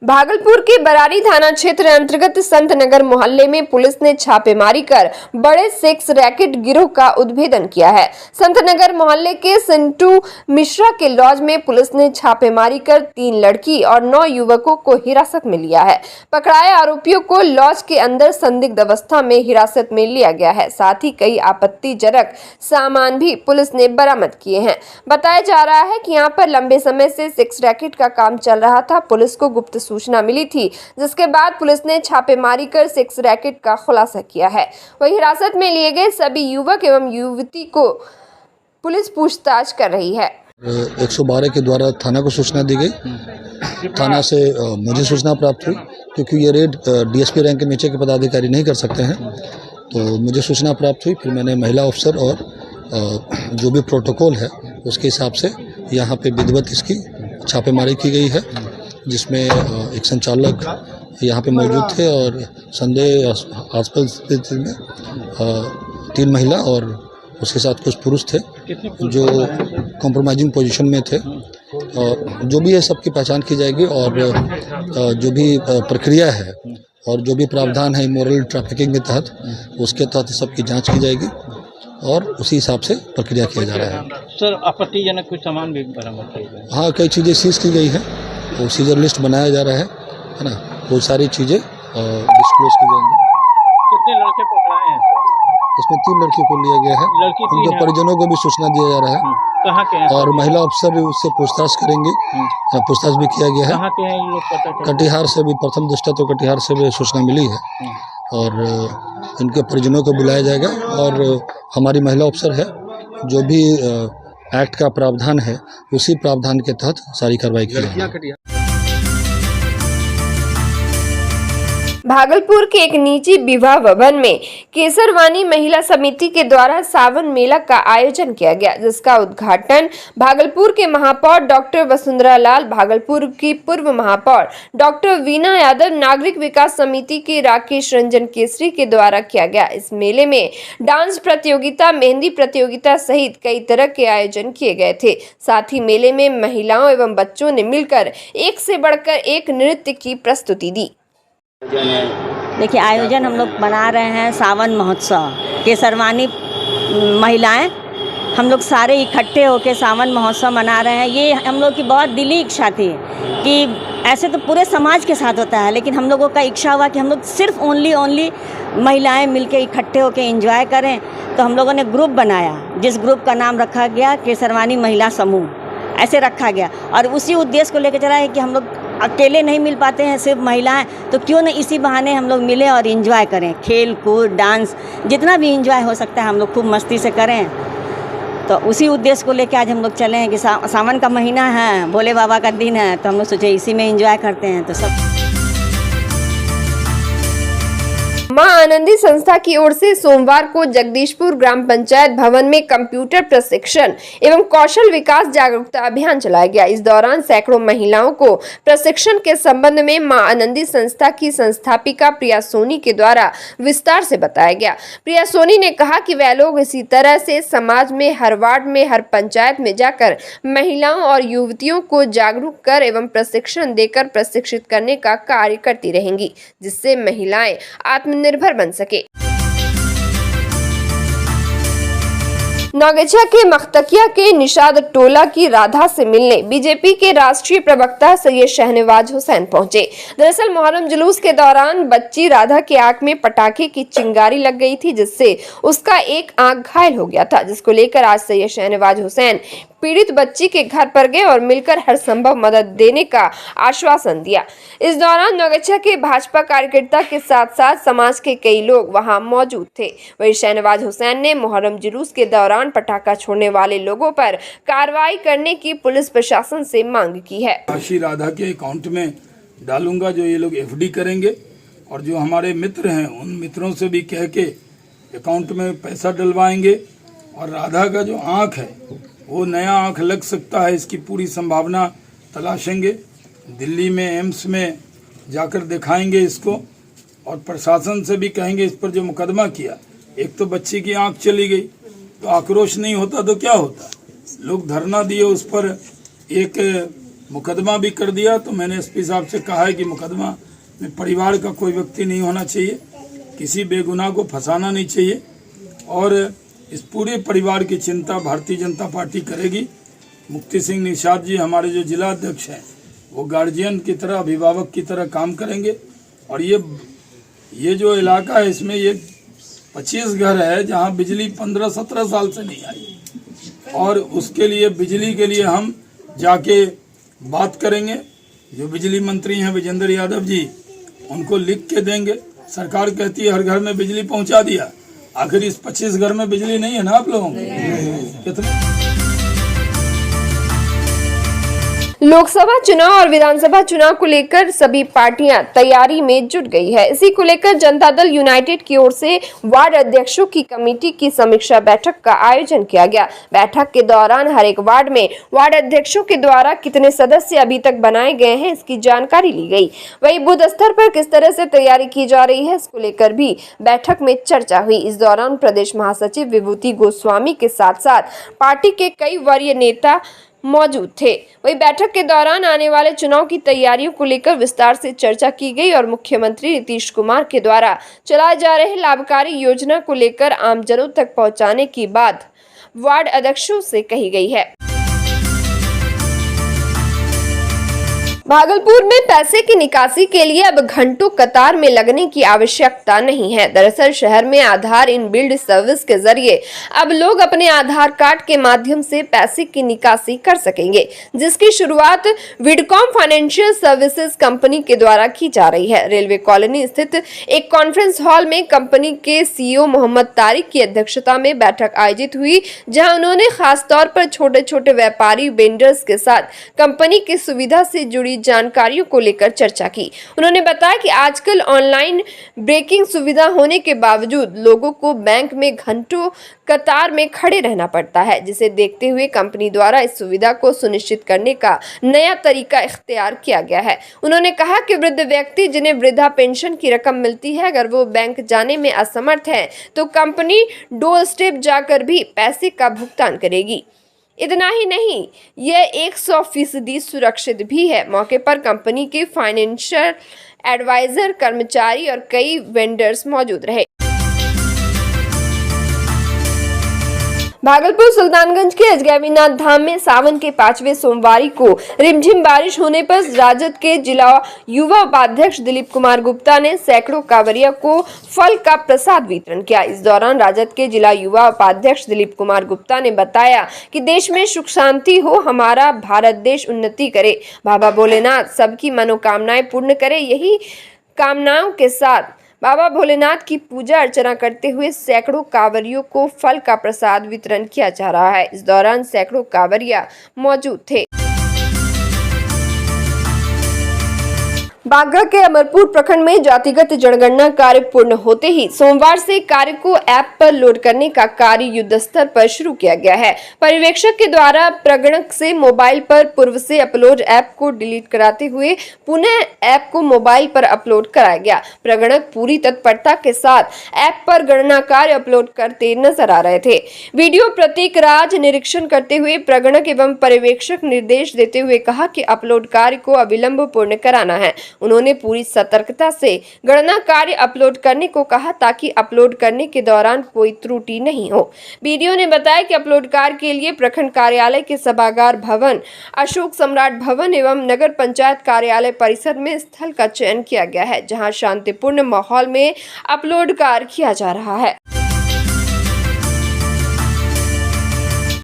भागलपुर के बरारी थाना क्षेत्र अंतर्गत संत नगर मोहल्ले में पुलिस ने छापेमारी कर बड़े सेक्स रैकेट गिरोह का उद्भेदन किया है। संत नगर मोहल्ले के सिंटू मिश्रा के लॉज में पुलिस ने छापेमारी कर 3 लड़की और 9 युवकों को हिरासत में लिया है। पकड़ाए आरोपियों को लॉज के अंदर संदिग्ध अवस्था में हिरासत में लिया गया है। साथ ही कई आपत्तिजनक सामान भी पुलिस ने बरामद किए हैं। बताया जा रहा है कि यहाँ पर लंबे समय से सेक्स रैकेट का काम चल रहा था। पुलिस को गुप्त सूचना मिली थी, जिसके बाद पुलिस ने छापेमारी कर सेक्स रैकेट का खुलासा किया है। वही हिरासत में लिए गए सभी युवक एवं युवती को पुलिस पूछताछ कर रही है। 112 के द्वारा थाना को सूचना दी गई। थाना से मुझे सूचना प्राप्त हुई, क्योंकि ये रेड डीएसपी रैंक के नीचे के पदाधिकारी नहीं कर सकते हैं, तो मुझे सूचना प्राप्त हुई। फिर मैंने महिला अफसर और जो भी प्रोटोकॉल है उसके हिसाब से यहाँ पे विधिवत इसकी छापेमारी की गई है, जिसमें एक संचालक यहाँ पे मौजूद थे और आसपास स्थिति में 3 महिला और उसके साथ कुछ पुरुष थे जो कॉम्प्रोमाइजिंग पोजीशन में थे। जो भी है सबकी पहचान की जाएगी और जो भी प्रक्रिया है और जो भी प्रावधान है इमोरल ट्रैफिकिंग के तहत, उसके तहत सबकी जांच की जाएगी और उसी हिसाब से प्रक्रिया किया जा रहा है। सर, आपत्तिजनक कुछ सामान भी बरामद किए गए? हाँ, कई चीज़ें सीज की गई हैं, वो सीजर लिस्ट बनाया जा रहा है ना, वो सारी चीज़ें डिस्क्लोज की जाएंगी। कितने लड़के पकड़ाए हैं सर? इसमें 3 लड़कियों को लिया गया है। उनके परिजनों को भी सूचना दिया जा रहा है। कहाँ के हैं? और महिला अफसर उससे पूछताछ करेंगे। पूछताछ भी किया गया है। कहाँ के हैं ये लोग? पता चला? कटिहार से भी प्रथम दृष्टया तो कटिहार से भी सूचना मिली है और इनके परिजनों को बुलाया जाएगा और हमारी महिला अफसर है, जो भी एक्ट का प्रावधान है उसी प्रावधान के तहत सारी कार्रवाई की जाएगी। भागलपुर के एक निजी विवाह भवन में केसरवानी महिला समिति के द्वारा सावन मेला का आयोजन किया गया, जिसका उद्घाटन भागलपुर के महापौर डॉक्टर वसुंधरा लाल, भागलपुर की पूर्व महापौर डॉक्टर वीना यादव, नागरिक विकास समिति के राकेश रंजन केसरी के द्वारा किया गया। इस मेले में डांस प्रतियोगिता, मेहंदी प्रतियोगिता सहित कई तरह के आयोजन किए गए थे। साथ ही मेले में महिलाओं एवं बच्चों ने मिलकर एक से बढ़कर एक नृत्य की प्रस्तुति दी। देखिए, आयोजन हम लोग बना रहे हैं सावन महोत्सव। केसरवानी महिलाएं हम लोग सारे इकट्ठे होकर सावन महोत्सव मना रहे हैं। ये हम लोग की बहुत दिली इच्छा थी कि ऐसे तो पूरे समाज के साथ होता है, लेकिन हम लोगों का इच्छा हुआ कि हम लोग सिर्फ ओनली महिलाएं मिलकर इकट्ठे होकर एंजॉय करें। तो हम लोगों ने ग्रुप बनाया, जिस ग्रुप का नाम रखा गया केसरवानी महिला समूह, ऐसे रखा गया। और उसी उद्देश्य को लेकर चला है कि हम लोग अकेले नहीं मिल पाते हैं सिर्फ महिलाएं, तो क्यों न इसी बहाने हम लोग मिले और एंजॉय करें। खेल कूद डांस जितना भी एंजॉय हो सकता है हम लोग खूब मस्ती से करें। तो उसी उद्देश्य को लेकर आज हम लोग चले हैं कि सावन का महीना है, भोले बाबा का दिन है, तो हम लोग सोचे इसी में एंजॉय करते हैं। तो सब मां आनंदी संस्था की ओर से सोमवार को जगदीशपुर ग्राम पंचायत भवन में कंप्यूटर प्रशिक्षण एवं कौशल विकास जागरूकता अभियान चलाया गया। इस दौरान सैकड़ों महिलाओं को प्रशिक्षण के संबंध में मां आनंदी संस्था की संस्थापिका प्रिया सोनी के द्वारा विस्तार से बताया गया। प्रिया सोनी ने कहा कि वह लोग इसी तरह से समाज में हर वार्ड में, हर पंचायत में जाकर महिलाओं और युवतियों को जागरूक कर एवं प्रशिक्षण देकर प्रशिक्षित करने का कार्य करती रहेंगी, जिससे महिलाएं आत्मनिर्भर बन सके। नौगछिया के मख्तकिया के निषाद टोला की राधा से मिलने बीजेपी के राष्ट्रीय प्रवक्ता सैयद शहनवाज हुसैन पहुंचे। दरअसल मोहर्रम जुलूस के दौरान बच्ची राधा के आंख में पटाखे की चिंगारी लग गई थी, जिससे उसका एक आंख घायल हो गया था, जिसको लेकर आज सैयद शहनवाज हुसैन पीड़ित बच्ची के घर पर गए और मिलकर हर संभव मदद देने का आश्वासन दिया। इस दौरान नौगछिया के भाजपा कार्यकर्ता के साथ साथ समाज के कई लोग वहां मौजूद थे। वहीं शहनवाज हुसैन ने मुहर्रम जुलूस के दौरान पटाखा छोड़ने वाले लोगों पर कार्रवाई करने की पुलिस प्रशासन से मांग की है। राशि राधा के अकाउंट में डालूंगा, जो ये लोग एफडी करेंगे, और जो हमारे मित्र हैं उन मित्रों से भी कह के अकाउंट में पैसा डलवाएंगे। और राधा का जो आँख है वो नया आँख लग सकता है, इसकी पूरी संभावना तलाशेंगे। दिल्ली में एम्स में जाकर दिखाएंगे इसको, और प्रशासन से भी कहेंगे इस पर जो मुकदमा किया। एक तो बच्ची की आँख चली गई, तो आक्रोश नहीं होता तो क्या होता? लोग धरना दिए, उस पर एक मुकदमा भी कर दिया। तो मैंने एसपी साहब से कहा है कि मुकदमा में परिवार का कोई व्यक्ति नहीं होना चाहिए, किसी बेगुनाह को फंसाना नहीं चाहिए और इस पूरे परिवार की चिंता भारतीय जनता पार्टी करेगी। मुक्ति सिंह निषाद जी हमारे जो जिला अध्यक्ष हैं वो गार्जियन की तरह, अभिभावक की तरह काम करेंगे। और ये जो इलाका है इसमें ये 25 घर है जहां बिजली 15-17 साल से नहीं आई और उसके लिए बिजली के लिए हम जाके बात करेंगे। जो बिजली मंत्री हैं विजेंद्र यादव जी, उनको लिख के देंगे। सरकार कहती है हर घर में बिजली पहुंचा दिया, आखिर इस 25 घर में बिजली नहीं है ना आप लोगों को? कितने लोकसभा चुनाव और विधानसभा चुनाव को लेकर सभी पार्टियां तैयारी में जुट गई है। इसी को लेकर जनता दल यूनाइटेड की ओर से वार्ड अध्यक्षों की कमेटी की समीक्षा बैठक का आयोजन किया गया। बैठक के दौरान हर एक वार्ड में वार्ड अध्यक्षों के द्वारा कितने सदस्य अभी तक बनाए गए हैं इसकी जानकारी ली गई। वहीं बूथ स्तर पर किस तरह से तैयारी की जा रही है इसको लेकर भी बैठक में चर्चा हुई। इस दौरान प्रदेश महासचिव विभूति गोस्वामी के साथ साथ पार्टी के कई वरीय नेता मौजूद थे। वहीं बैठक के दौरान आने वाले चुनाव की तैयारियों को लेकर विस्तार से चर्चा की गई और मुख्यमंत्री नीतीश कुमार के द्वारा चलाए जा रहे लाभकारी योजना को लेकर आमजनों तक पहुंचाने की बात वार्ड अध्यक्षों से कही गई है। भागलपुर में पैसे की निकासी के लिए अब घंटों कतार में लगने की आवश्यकता नहीं है। दरअसल शहर में आधार इन बिल्ड सर्विस के जरिए अब लोग अपने आधार कार्ड के माध्यम से पैसे की निकासी कर सकेंगे, जिसकी शुरुआत विडकॉम फाइनेंशियल सर्विसेज कंपनी के द्वारा की जा रही है। रेलवे कॉलोनी स्थित एक कॉन्फ्रेंस हॉल में कंपनी के सीईओ मोहम्मद तारिक की अध्यक्षता में बैठक आयोजित हुई, जहां उन्होंने खास तौर पर छोटे छोटे व्यापारी वेंडर्स के साथ कंपनी की सुविधा से जुड़ी जानकारियों को लेकर चर्चा की। उन्होंने बताया कि आजकल ऑनलाइन ब्रेकिंग सुविधा होने के बावजूद लोगों को बैंक में घंटों कतार में खड़े रहना पड़ता है, जिसे देखते हुए कंपनी द्वारा इस सुविधा को सुनिश्चित करने का नया तरीका इख्तियार किया गया है। उन्होंने कहा कि वृद्ध व्यक्ति जिन्हें वृद्धा पेंशन की रकम मिलती है, अगर वो बैंक जाने में असमर्थ है तो कंपनी डोर स्टेप जाकर भी पैसे का भुगतान करेगी। इतना ही नहीं, यह 100% सुरक्षित भी है। मौके पर कंपनी के फाइनेंशियल एडवाइजर, कर्मचारी और कई वेंडर्स मौजूद रहे। भागलपुर सुल्तानगंज के अजगैबीनाथ धाम में सावन के 5वें सोमवारी को रिमझिम बारिश होने पर राजद के जिला युवा उपाध्यक्ष दिलीप कुमार गुप्ता ने सैकड़ों कांवरिया को फल का प्रसाद वितरण किया। इस दौरान राजद के जिला युवा उपाध्यक्ष दिलीप कुमार गुप्ता ने बताया कि देश में सुख शांति हो, हमारा भारत देश उन्नति करे, बाबा भोलेनाथ सबकी मनोकामनाएं पूर्ण करे। यही कामनाओं के साथ बाबा भोलेनाथ की पूजा अर्चना करते हुए सैकड़ों कांवरियों को फल का प्रसाद वितरण किया जा रहा है। इस दौरान सैकड़ों कांवरिया मौजूद थे। बांका के अमरपुर प्रखंड में जातिगत जनगणना कार्य पूर्ण होते ही सोमवार से कार्य को ऐप पर लोड करने का कार्य युद्ध स्तर पर शुरू किया गया है। पर्यवेक्षक के द्वारा प्रगणक से मोबाइल पर पूर्व से अपलोड ऐप को डिलीट कराते हुए पुनः ऐप को मोबाइल पर अपलोड कराया गया। प्रगणक पूरी तत्परता के साथ ऐप पर गणना कार्य अपलोड करते नजर आ रहे थे। वीडियो प्रतीक राज निरीक्षण करते हुए प्रगणक एवं पर्यवेक्षक निर्देश देते हुए कहा कि अपलोड कार्य को अविलंब पूर्ण कराना है। उन्होंने पूरी सतर्कता से गणना कार्य अपलोड करने को कहा ताकि अपलोड करने के दौरान कोई त्रुटि नहीं हो। वीडियो ने बताया कि अपलोड कार्य के लिए प्रखंड कार्यालय के सभागार भवन, अशोक सम्राट भवन एवं नगर पंचायत कार्यालय परिसर में स्थल का चयन किया गया है, जहां शांतिपूर्ण माहौल में अपलोड कार्य किया जा रहा है।